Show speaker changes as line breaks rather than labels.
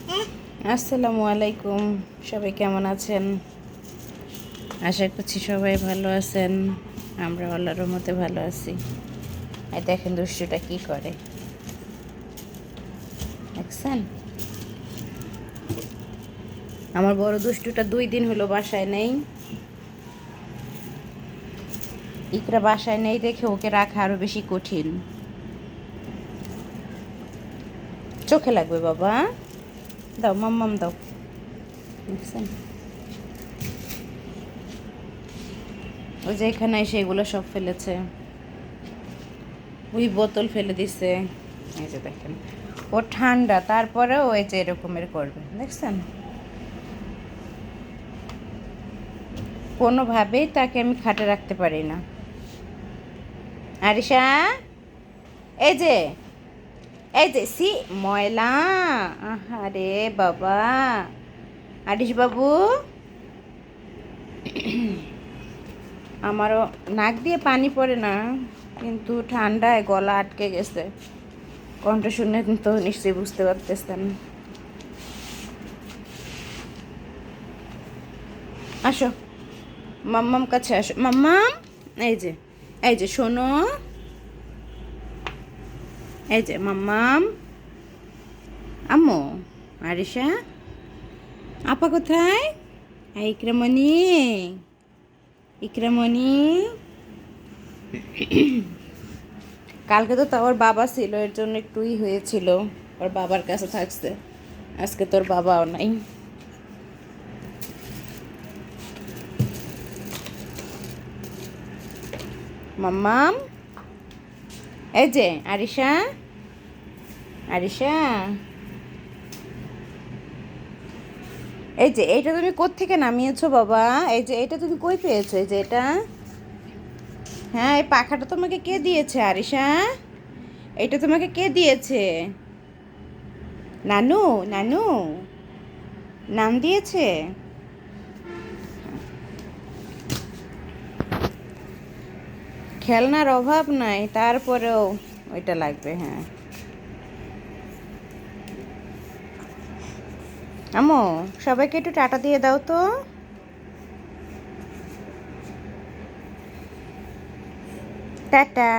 আসসালামু আলাইকুম। সবাই কেমন আছেন? আশা করছি সবাই ভালো আছেন। আমরা আল্লাহর রহমতে ভালো আছি। এই দেখেন দুষ্টুটা কি করে, দেখছেন? আমার বড় দুষ্টুটা 2 দিন হলো বাসায় নেই। ইকরা বাসায় নেই দেখে ওকে রাখা আরো বেশি কঠিন। চোখে লাগবে বাবা, দাও মাম্মাম দাও, দেখছেন? ওই যে এখানে এসে এগুলো সব ফেলেছে, ওই বোতল ফেলে দিছে। এই যে দেখেন, ও ঠান্ডা তারপরেও ওই যে এরকমের করবে, দেখছেন? কোনোভাবেই তাকে আমি খাটে রাখতে পারি না। আরিশা, এই যে এই যে সি ময়লা, আহারে বাবা। আরিশ বাবু, আমারও নাক দিয়ে পানি পড়ে না, কিন্তু ঠান্ডায় গলা আটকে গেছে। কণ্ঠ শুনে তো নিশ্চয়ই বুঝতে পারতেছেন। আসো মাম্মাম কাছে আসো মাম্মাম। এই যে এই যে শোনো, এই যে মাম্মাম। আম্মু, আরিশা, আপা কোথায়? ইকরামণি, ইকরামণি। কালকে তো ওর বাবা ছিল, এর জন্য একটুই হয়েছিল, ওর বাবার কাছে থাকছে। আজকে তোর বাবাও নাই। মাম্মাম, এই যে আরিশা, আরিশা, এই যে এইটা তুমি কোত্থেকে নামিয়েছো বাবা? এই যে এটা তুমি কই পেয়েছো? এই যে এটা, হ্যাঁ, এই পাখাটা তোমাকে কে দিয়েছে আরিশা? এটা তোমাকে কে দিয়েছে? নানু, নানু নাম দিয়েছে। খেলনার অভাব নাই, তারপরেও ওইটা লাগবে। হ্যাঁ আম্মু, সবাইকে একটু টাটা দিয়ে দাও তো। টাটা।